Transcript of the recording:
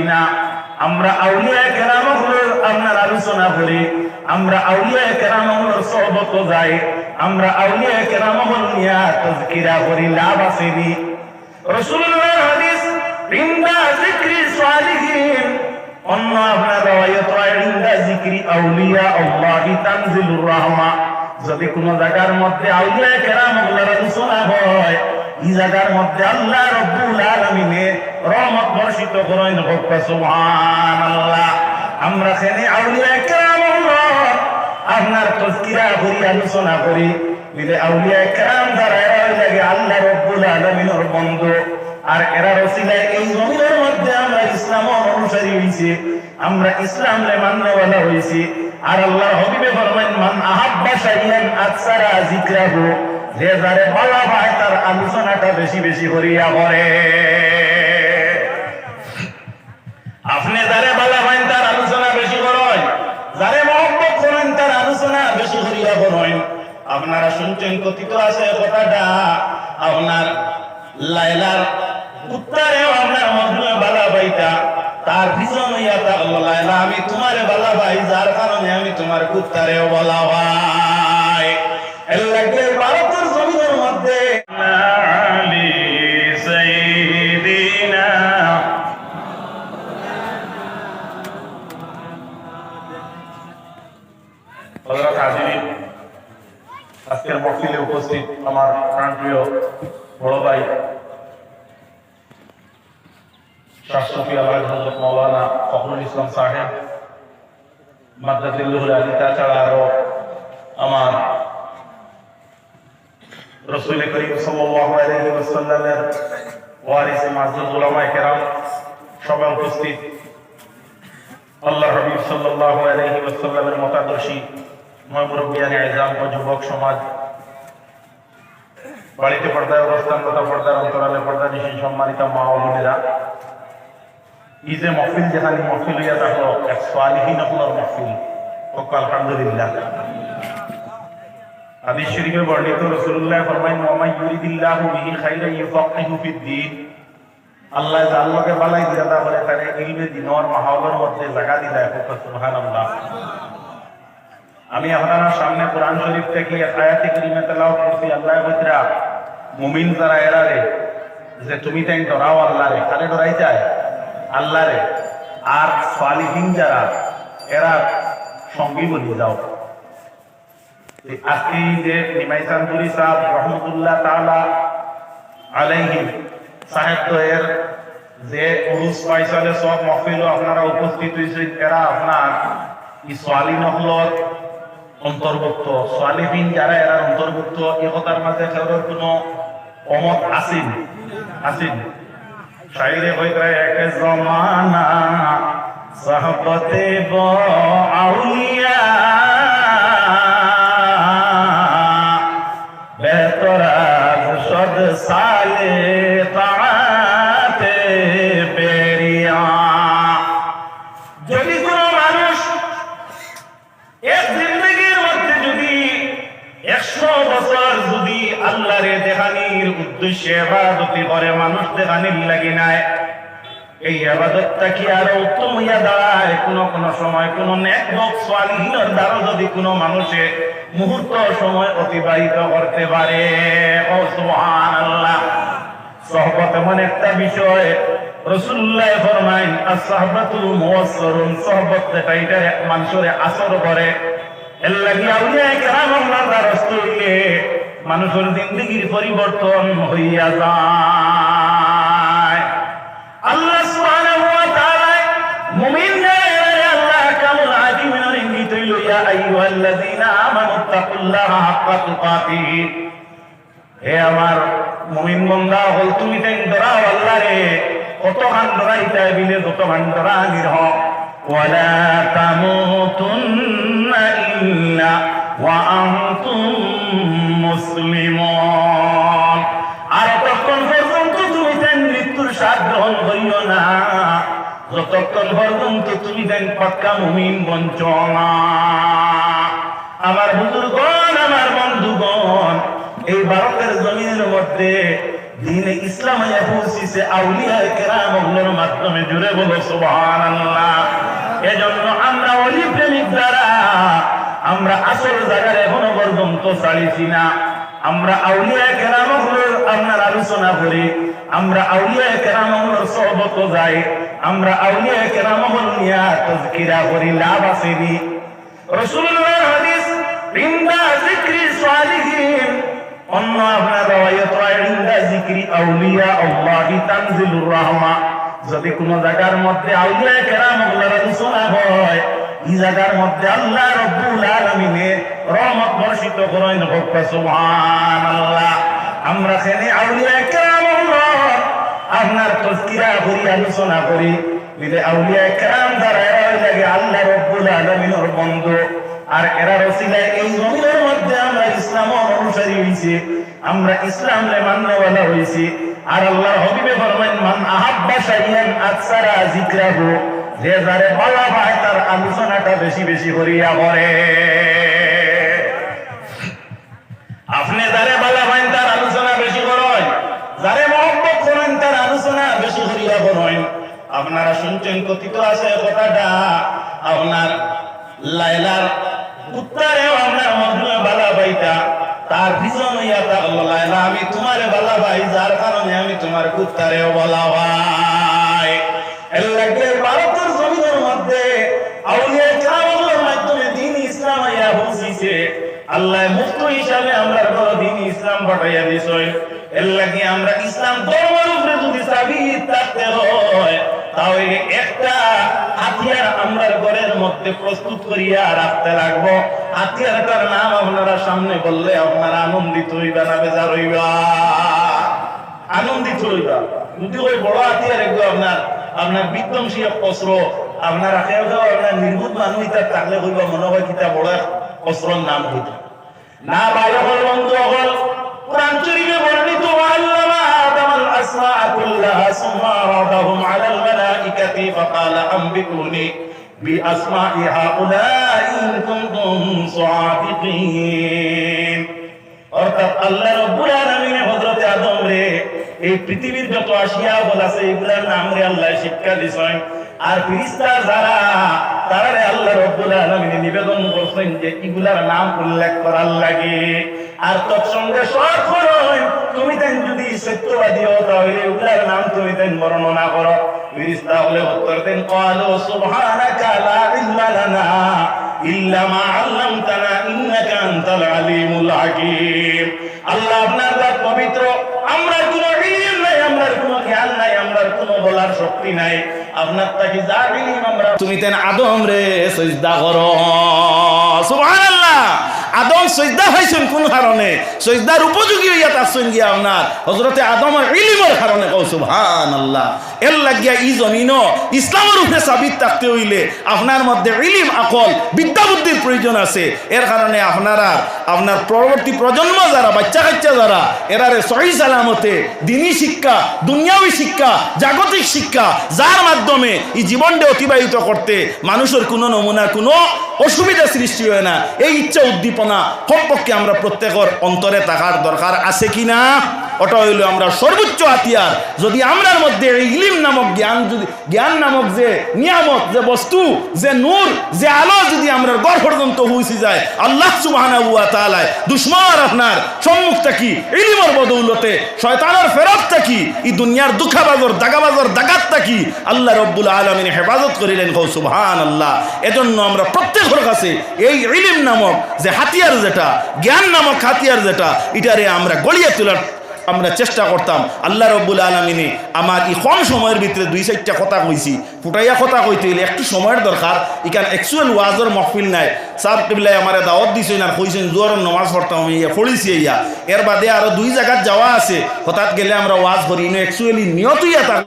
না। আমরা আউলিয়া কেরামগুলোর আপনার আলোচনা করি, আমরা আউলিয়া কেরামগুলোর সোহবত যাই, আমরা আউলিয়া কেরামগুলো নিয়ে তাজকিরা করি, লাভ আসেনি। রাসূলুল্লাহর হাদিস ইনদা যিকরি সালিহিন, অন্য আপনার রওয়ায়াত ইনদা যিকরি আউলিয়া আল্লাহি তানজিলুর রাহমা। যদি কোন জায়গার মধ্যে আউলিয়া কেরামগুলোর আলোচনা হয়, এই জায়গার মধ্যে আল্লাহ রাব্বুল আলামিনের রহমত বর্ষিত করেন। সুবহানাল্লাহ। আমরা এখানে আউলিয়া কেরামগুলোর আপনার তাজকিরা করি, আলোচনা করি। মিলে আউলিয়া কেরাম যারা এরা লাগে আল্লাহ রাব্বুল আলামিনের বন্ধু, আর এরা রসিলায় এই জমিনের মধ্যে আমরা ইসলামের অনুসারী হইছি, আমরা ইসলামে মাননেওয়ালা হইছি। আর আল্লাহর হাবিবে ফরমান, মান আহাব্বা শাইআন আকসারা যিকরাহু, যে যারে ভালো পায় তার আলোচনাটা বেশি বেশি করিয়া করে। আপনি যারে ভালো পান তার আলোচনা বেশি করেন, যারে মহব্বত করেন তার আলোচনা বেশি করিয়া করেন। আপনারা শুনছেন কথিত আছে কথাটা, আপনার লাইলার কুত্তারেও আপনার মজনুয়ে বালা পাইতা, তার পিছন হইয়া থাকলো, লাইলা আমি তোমারে বালা পাই, যার কারণে আমি তোমার কুত্তারেও বালা পাই। এর লাগে ভারতের জমিনের মধ্যে আলী সাইয়্যিদিনা হযরত হাজিরিন, আজকের মহফিলে উপস্থিত আমার প্রাণপ্রিয় বড় ভাই শাহ শফি আলহাজ হযরত মাওলানা ফখরুল ইসলাম সাহেব মাদ্দাজিল্লাহুল আলী, তাছাড়া আরো আমার রাসূল করিম সাল্লাল্লাহু আলাইহি ওয়াসাল্লামের ওয়ারিস মাযুদ উলামায়ে কেরাম সবাই উপস্থিত। আল্লাহর হাবিব সাল্লাল্লাহু আলাইহি ওয়াসাল্লামের মতাদর্শী মুরব্বিয়ানে আযম ও যুবক সমাজ, বাড়িতে পর্দায় অবস্থান তথা পর্দার অন্তরালে পর্দা নিশীন সম্মানিত মা ও বোনেরা, এই যে মহফিল, যেখানে মহফিল হইয়া থাকলো এক সালিহিন আপনার মহফিল, আলহামদুলিল্লাহ। হাদিস শরীফে বর্ণিত, রাসূলুল্লাহ ফরমায়েন, ওয়া মান ইউরিদিল্লাহু বিহি খাইরান ইউফাক্কিহু ফিদ-দ্বীন, আল্লাহ যাকে ভালাই দিয়া করে তারে ইলমে দ্বীনের মাহৌলের মধ্যে জায়গা দিলা। সুবহানাল্লাহ। আমি আপনার সামনে কোরআন শরীফ থেকে আয়াতে কারিমা তেলাওয়াত করছি। আল্লাহ বলরা মুমিন যারা এরা রে, যে তুমি তাই ডরাও আল্লাহরে, কারে ডরাই যায়? আল্লাহরে। আর সালিহিন যারা এরা সঙ্গী বলি যাও। আজকে যে নিমাই চান্দুরি সাহেব রহমতুল্লাহ তাআলা আলাইহি সাহেব তো এর যে উরুস পয়সালে সব মহফিল আপনারা উপস্থিত হয়েছেন, এরা আপনার এই সালিহিন হলর অন্তর্ভুক্ত, সালিহিন যারা এরা অন্তর্ভুক্ত। এই কথার মাঝে কারোর কোনো অমত আসেন আসেন? শায়রে কইরা এক জমানা সাহবতে ব আউলিয়া বেতরাজ সদ সালে তাআতে বেরিয়া। যদি কোনো মানুষ এক জিন্দেগির মধ্যে যদি 100 বছর যদি আল্লাহরে দেখানির উদ্দেশ্যে ইবাদতি করে, মানুষ দেখানির লাগি নাই, এই ইবাদতটা কি আরো উত্তম হইয়া দাঁড়ায়? কোন সময় কোন নেক লোক সালিহিনের দ্বারা যদি কোনো মানুষে মুহূর্ত সময় অতিবাহিত করতে পারে, ও সুবহানাল্লাহ। সুহবত এমন একটা বিষয়, রাসূলুল্লাহ ফরমায়েন, as-সাহবাতুল মুয়াসসারুন, সুহবত যেটা মানুষের আসর করে। এর লাগি আউলিয়া কেরাম আল্লাহর রাস্তা হইলে মানুষের জিন্দেগির পরিবর্তন হইয়া যায়। আল্লাহ সুবহানাহু ওয়া তাআলা মুমিনদের আল্লাহ কামুল আযীমের ইঙ্গিত হইল, ইয়া আইয়ুহাল্লাযীনা আমানুত্তাকুল্লাহা হাক্কা তুকাতিহি, হে আমার মুমিন বান্দা হল, তুমি তাই ডরাও আল্লাহরে। কত খান ডরাইতে বিলে যত খান ডরানির হক। ওয়ালা তামুতুন্না ইল্লা ওয়া আনতুম মুসলিমুন, আর তখন পর্যন্ত তুমি তাই মৃত্যুর স্বাদ গ্রহণ করিও না, যতক্ষণ পর্যন্ত তুমি তাই পাক্কা মুমিন বঞ্চ না। আমার বুজুর্গণ, আমার বন্ধুগণ, এই ভারতের জমিনের মধ্যে দ্বীনে ইসলামে পৌঁছেছে আউলিয়া কেরামগুলোর মাধ্যমে। জুড়ে বলো সুবহানাল্লাহ। এজন্য আমরা ওলি প্রেমিক দ্বারা আমরা আসল জায়গার এখনো পর্যন্ত ছাড়িছি না। আমরা আউলিয়া কেরামগুলোর আপনার আলোচনা করি, আমরা আউলিয়া কেরামগুলোর সোহবত যাই, আমরা আউলিয়া কেরামগুলো নিয়ে তাজকিরা করি, লাভ আসেনি। রাসূলুল্লাহর হাদিস ইনদা যিকরি সালিহিন, অন্য আপনার রওয়ায়াত ইনদা যিকরি আউলিয়া আল্লাহি তানজিলুর রাহমা। যদি কোন জায়গার মধ্যে আউলিয়া কেরামগুলোর আলোচনা হয়, এই জায়গার মধ্যে আল্লাহ রাব্বুল আলামিনের রহমত বর্ষিত করেন। সুবহানাল্লাহ। আমরা এখানে আউলিয়া কেরামগুলোর আপনার তাজকিরা করি, আলোচনা করি, বলে আউলিয়া কেরাম দ্বারা এরা লাগে আল্লাহ রাব্বুল আলামিনের বন্ধু। আর এরা রসিলায় এই জমিনের মধ্যে আমরা ইসলামের অনুসারী হইছি, আমরা ইসলামে মান্যওয়ালা হইছি। আর আল্লাহর হাবিবে ফরমান, মান আহাব্বা শাইয়ান আকসারা যিকরাহু, যে যারে ভালো পায় তার আলোচনাটা বেশি বেশি করিয়া করে। আপনি যারে ভালো পান তার আলোচনা বেশি করেন, যারে মহব্বত করেন তার আলোচনা বেশি করিয়া করেন। আপনারা শুনছেন কথিত আছে কথাটা, আপনার লাইলার উত্তরেও আপনার মজনু বালা বাইটা, তার পিছন হইয়া থাকলো লাইলা আমি তোমারে বালা ভাই, যার কারণে আমি তোমার কুত্তারেও বলা ভাই। এর লাগে ভারতের জমিনের মধ্যে আউলিয়া কেরামগুলোর মাধ্যমে দ্বীন ইসলাম আইয়া পৌঁছিছে। আল্লাহ মুক্ত হিসাবে আমরা বড় দ্বীন ইসলাম পাঠাইয়া দিছেন। এর লাগে আমরা ইসলাম ধর্মের উপরে যদি সাবিত থাকতে হয়, তাহলে একটা হাতিয়ার আমরা ঘরের মধ্যে প্রস্তুত করিয়া রাখতে লাগবো। হাতিয়ারটার নাম আপনারা সামনে বললে আপনারা আনন্দিত হইবা না বেজার হইবা? আনন্দিত হইবা। যদি ওই বড় হাতিয়ার একটু আপনার বিধ্বংসী অস্ত্র আপনার রাখেও যাও, আপনার নির্ভুত মানুষ ইতার থাকলে হইবা মনে হয় কিতা বড় অস্ত্রের নাম হইতা না। ভাই হল বন্ধু হল, কুরআন শরীফে বর্ণিত আল্লামা আদমাল আসমা কুল্লাহা সুম্মা রাদাহুম আলাল মালাইকাতি ফাকালা আনবিউনি বিআসমাই হাউলাই ইন কুনতুম সাদিকিন। অর্থাৎ আল্লাহ রাব্বুল আলামিন হযরত আদম রে এই পৃথিবীর যত আসিয়া বল আছে এগুলার নাম রে আল্লাহ শিক্ষা দিছেন। আর ফেরেশতা যারা তারারে আল্লাহ রাব্বুল আলামিন নিবেদন করছেন যে এগুলার নাম উল্লেখ করার লাগে। আর তৎসঙ্গে শর্ত করেন তুমি দেন যদি সত্যবাদী হও তাহলে এগুলার নাম তুমি দেন বর্ণনা করো। ফেরেশতা হলে উত্তর দেন, ক্বালু সুবহানাকা লা ইলমা লানা ইল্লা মা আল্লামতানা ইন্নাকা আনতাল আলিমুল হাকীম। আল্লাহ আপনার জাত পবিত্র, আমরা কোনো ইলম নাই, আমরা কোনো জ্ঞান নাই, আমরা কোনো বলার শক্তি নাই। আপনার তাকি যা ইলম আমরা তুমি দেন আদম রে সিজদা করো। সুবহানাল্লাহ। আদম সিজদা হইছেন কোন কারণে? সিজদার উপযোগী হইয়া তাছন গিয়া আপনার হযরতে আদমের ইলমের কারণে। কও সুবহানাল্লাহ। এর লাগিয়া ই জমিনও ইসলামের উপরে সাবিত থাকতে হইলে আপনার মধ্যে ইলম আকল বিদ্যা বুদ্ধির প্রয়োজন আছে। এর কারণে আপনারা আপনার পরবর্তী প্রজন্ম যারা বাচ্চা কাচ্চা যারা এরারে সহি সালামতে দ্বীনি শিক্ষা, দুনিয়াবী শিক্ষা, জাগতিক শিক্ষা যার মাধ্যমে এই জীবনটা অতিবাহিত করতে মানুষের কোনো নমুনা কোনো অসুবিধা সৃষ্টি হয় না, এই ইচ্ছা উদ্দীপনা কমপক্ষে আমরা প্রত্যেকের অন্তরে থাকার দরকার আছে কিনা? ওটা হইল আমরা সর্বোচ্চ হাতিয়ার। যদি আমরার মধ্যে এই ইলম নামক জ্ঞান নামক যে নিয়ামত, যে বস্তু, যে নূর, যে আলো যদি আমরা গড় পর্যন্ত পৌঁছে যায়, আল্লাহ সুবহানাহু ওয়া তাআলা দুশমন আপনার সম্মুখ থাকি ইলমের বদৌলতে শয়তানের ফেরত থাকি এই দুনিয়ার দুঃখাবাজর দাগাবাজর দাগাত থাকি আল্লাহ রব্বুল আলামিন হেফাজত করিলেন। কও সুবহানাল্লাহ। এজন্য আমরা প্রত্যেকের কাছে এই ইলম নামক যে হাতিয়ার, যেটা জ্ঞান নামক হাতিয়ার, যেটা এটারে আমরা গড়িয়ে তোলার আমরা চেষ্টা করতাম। আল্লাহ রব্বুল আলামিনে আমার এই কম সময়ের ভিতরে 2-4টা কথা কইছি, ফুটাইয়া কথা কইতে হইলে একটু সময়ের দরকার। এখানে অ্যাকচুয়াল ওয়াজের মহফিল নাই। সাহেব কিবলাই আমারে দাওয়াত দিছেন আর কইছেন জোহরের নামাজ পড়তাম, ইয়া পড়িছি ইয়া। এর বাদে আরো 2 জায়গায় যাওয়া আছে, হঠাৎ গেলে আমরা ওয়াজ করি। অ্যাকচুয়ালি নিয়তই এটা